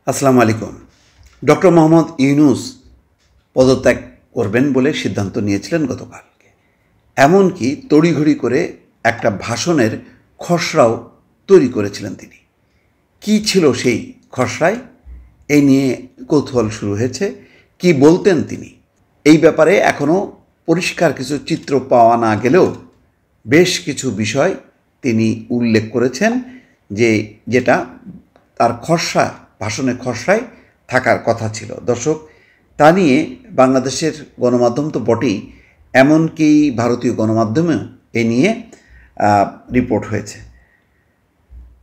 আসসালামু আলাইকুম। ডক্টর মোহাম্মদ ইউনূস পদত্যাগ করবেন বলে সিদ্ধান্ত নিয়েছিলেন গতকালকে। এমনকি তড়িঘড়ি করে একটা ভাষণের খসড়াও তৈরি করেছিলেন তিনি। কি ছিল সেই খসড়ায়? এই নিয়ে কৌতূহল শুরু হয়েছে। কি বলতেন তিনি? এই ব্যাপারে এখনও পরিষ্কার কিছু চিত্র পাওয়া না গেলেও বেশ কিছু বিষয় তিনি উল্লেখ করেছেন যেটা তার ভাষণের খসড়ায় থাকার কথা ছিল। দর্শক, তা নিয়ে বাংলাদেশের গণমাধ্যম তো বটেই, এমনকি ভারতীয় গণমাধ্যমেও এ নিয়ে রিপোর্ট হয়েছে।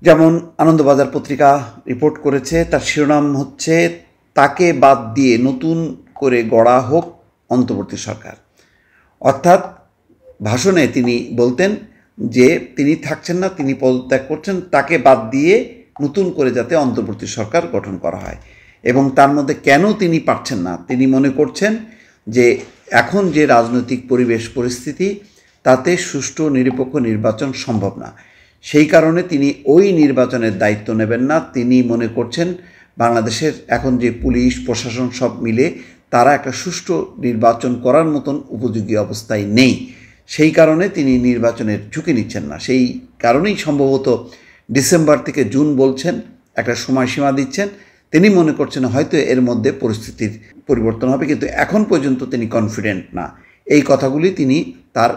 যেমন আনন্দবাজার পত্রিকা রিপোর্ট করেছে, তার শিরোনাম হচ্ছে তাকে বাদ দিয়ে নতুন করে গড়া হোক অন্তর্বর্তী সরকার। অর্থাৎ ভাষণে তিনি বলতেন যে তিনি থাকছেন না, তিনি পদত্যাগ করছেন, তাকে বাদ দিয়ে নতুন করে যাতে অন্তর্বর্তী সরকার গঠন করা হয়। এবং তার মধ্যে কেন তিনি পারছেন না, তিনি মনে করছেন যে এখন যে রাজনৈতিক পরিস্থিতি তাতে সুষ্ঠু নিরপেক্ষ নির্বাচন সম্ভব না। সেই কারণে তিনি ওই নির্বাচনের দায়িত্ব নেবেন না। তিনি মনে করছেন বাংলাদেশের এখন যে পুলিশ প্রশাসন সব মিলে তারা একটা সুষ্ঠু নির্বাচন করার মতন উপযোগী অবস্থায় নেই। সেই কারণে তিনি নির্বাচনের ঝুঁকি নিচ্ছেন না। সেই কারণেই সম্ভবত ডিসেম্বর থেকে জুন বলছেন, একটা সময়সীমা দিচ্ছেন। তিনি মনে করছেন হয়তো এর মধ্যে পরিস্থিতির পরিবর্তন হবে, কিন্তু এখন পর্যন্ত তিনি কনফিডেন্ট না। এই কথাগুলি তিনি তার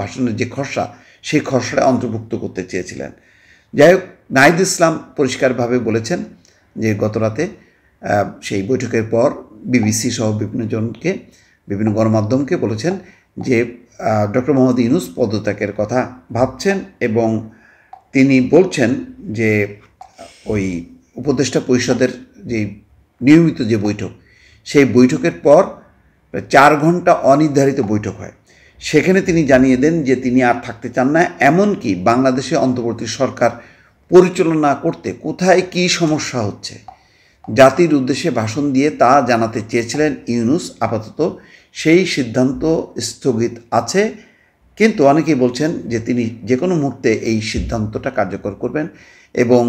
ভাষণের যে খসড়া সেই খসড়ায় অন্তর্ভুক্ত করতে চেয়েছিলেন। যাই হোক, নাহিদ ইসলাম পরিষ্কারভাবে বলেছেন যে গতরাতে সেই বৈঠকের পর বিবিসি সহ বিভিন্ন গণমাধ্যমকে বলেছেন যে ডক্টর মোহাম্মদ ইউনূস পদত্যাগের কথা ভাবছেন এবং তিনি বলছেন যে ওই উপদেষ্টা পরিষদের যে নিয়মিত যে বৈঠক, সেই বৈঠকের পর 4 ঘন্টা অনির্ধারিত বৈঠক হয়। সেখানে তিনি জানিয়ে দেন যে তিনি আর থাকতে চান না। এমনকি বাংলাদেশে অন্তর্বর্তী সরকার পরিচালনা করতে কোথায় কী সমস্যা হচ্ছে জাতির উদ্দেশ্যে ভাষণ দিয়ে তা জানাতে চেয়েছিলেন ইউনূস। আপাতত সেই সিদ্ধান্ত স্থগিত আছে, কিন্তু অনেকেই বলছেন যে তিনি যে কোনো মুহূর্তে এই সিদ্ধান্তটা কার্যকর করবেন এবং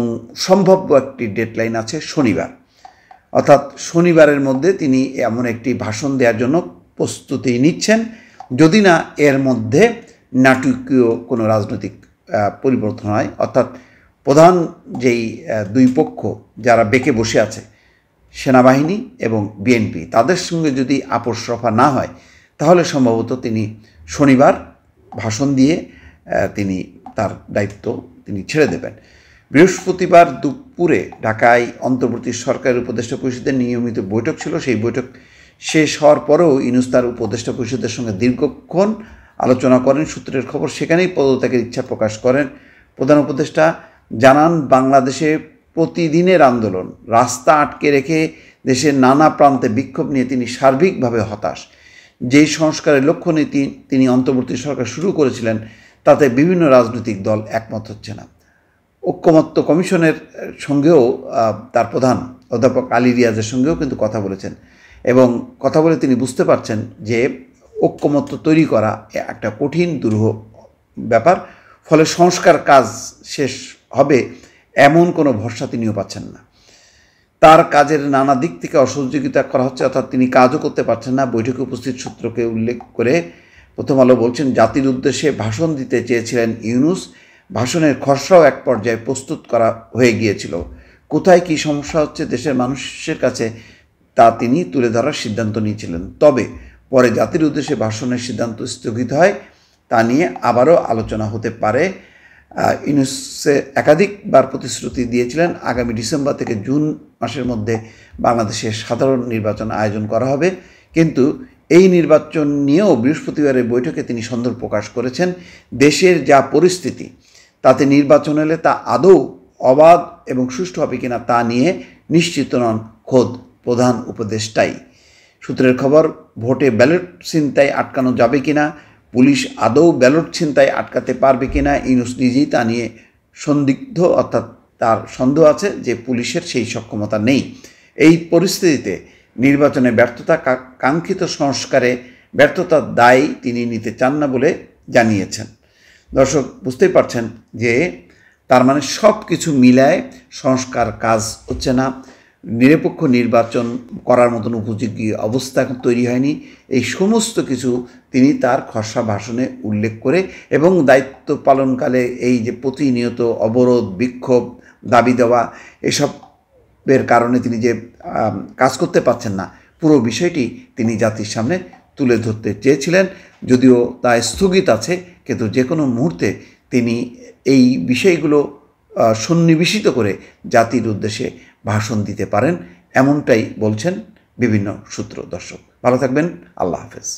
সম্ভাব্য একটি ডেডলাইন আছে শনিবার। অর্থাৎ শনিবারের মধ্যে তিনি এমন একটি ভাষণ দেওয়ার জন্য প্রস্তুতি নিচ্ছেন, যদি না এর মধ্যে নাটকীয় কোনো রাজনৈতিক পরিবর্তন হয়। অর্থাৎ প্রধান যেই দুই পক্ষ যারা বেঁকে বসে আছে, সেনাবাহিনী এবং বিএনপি, তাদের সঙ্গে যদি আপোষ রফা না হয় তাহলে সম্ভবত তিনি শনিবার ভাষণ দিয়ে তিনি তার দায়িত্ব তিনি ছেড়ে দেবেন। বৃহস্পতিবার দুপুরে ঢাকায় অন্তর্বর্তী সরকারের উপদেষ্টা পরিষদের নিয়মিত বৈঠক ছিল। সেই বৈঠক শেষ হওয়ার পরেও ইউনূস তার উপদেষ্টা পরিষদের সঙ্গে দীর্ঘক্ষণ আলোচনা করেন। সূত্রের খবর, সেখানেই পদত্যাগের ইচ্ছা প্রকাশ করেন। প্রধান উপদেষ্টা জানান, বাংলাদেশে প্রতিদিনের আন্দোলন, রাস্তা আটকে রেখে দেশের নানা প্রান্তে বিক্ষোভ নিয়ে তিনি সার্বিকভাবে হতাশ। যেই সংস্কারের লক্ষ্য নিয়ে তিনি অন্তর্বর্তী সরকার শুরু করেছিলেন তাতে বিভিন্ন রাজনৈতিক দল একমত হচ্ছে না। ঐকমত্য কমিশনের সঙ্গেও তার প্রধান অধ্যাপক আলী রিয়াজের সঙ্গেও কিন্তু কথা বলেছেন এবং কথা বলে তিনি বুঝতে পারছেন যে ঐকমত্য তৈরি করা একটা কঠিন দুরূহ ব্যাপার। ফলে সংস্কার কাজ শেষ হবে এমন কোনো ভরসা তিনিও পাচ্ছেন না। তার কাজের নানা দিক থেকে অসহযোগিতা করা হচ্ছে, অর্থাৎ তিনি কাজও করতে পারছেন না। বৈঠকে উপস্থিত সূত্রকে উল্লেখ করে প্রথম আলো বলছেন, জাতির উদ্দেশ্যে ভাষণ দিতে চেয়েছিলেন ইউনূস। ভাষণের খসড়াও এক পর্যায়ে প্রস্তুত করা হয়ে গিয়েছিল। কোথায় কী সমস্যা হচ্ছে দেশের মানুষের কাছে তা তিনি তুলে ধরার সিদ্ধান্ত নিয়েছিলেন। তবে পরে জাতির উদ্দেশ্যে ভাষণের সিদ্ধান্ত স্থগিত হয়, তা নিয়ে আবারও আলোচনা হতে পারে। ইউনূসে একাধিকবার প্রতিশ্রুতি দিয়েছিলেন আগামী ডিসেম্বর থেকে জুন মাসের মধ্যে বাংলাদেশের সাধারণ নির্বাচন আয়োজন করা হবে, কিন্তু এই নির্বাচন নিয়েও বৃহস্পতিবারের বৈঠকে তিনি সন্দেহ প্রকাশ করেছেন। দেশের যা পরিস্থিতি তাতে নির্বাচন এলে তা আদৌ অবাধ এবং সুষ্ঠু হবে কিনা তা নিয়ে নিশ্চিত নন খোদ প্রধান উপদেষ্টাই। সূত্রের খবর, ভোটে ব্যালট ছিনতাই আটকানো যাবে কিনা, পুলিশ আদৌ ব্যালট ছিনতাই আটকাতে পারবে কিনা, ইউনূস নিজেই তা নিয়ে সন্দিগ্ধ। অর্থাৎ তার সন্দেহ আছে যে পুলিশের সেই সক্ষমতা নেই। এই পরিস্থিতিতে নির্বাচনে ব্যর্থতা, কাঙ্ক্ষিত সংস্কারে ব্যর্থতার দায় তিনি নিতে চান না বলে জানিয়েছেন। দর্শক, বুঝতেই পারছেন যে তার মানে সব কিছু মিলায় সংস্কার কাজ হচ্ছে না, নিরপেক্ষ নির্বাচন করার মতন উপযোগী অবস্থা এখন তৈরি হয়নি। এই সমস্ত কিছু তিনি তার খসড়া ভাষণে উল্লেখ করে এবং দায়িত্ব পালনকালে এই যে প্রতিনিয়ত অবরোধ, বিক্ষোভ, দাবি দেওয়া, এসবের কারণে তিনি যে কাজ করতে পারছেন না, পুরো বিষয়টি তিনি জাতির সামনে তুলে ধরতে চেয়েছিলেন। যদিও তা স্থগিত আছে, কিন্তু যে কোনো মুহূর্তে তিনি এই বিষয়গুলো সন্নিবেশিত করে জাতির উদ্দেশ্যে ভাষণ দিতে পারেন, এমনটাই বলছেন বিভিন্ন সূত্র। দর্শক ভালো থাকবেন, আল্লাহ হাফেজ।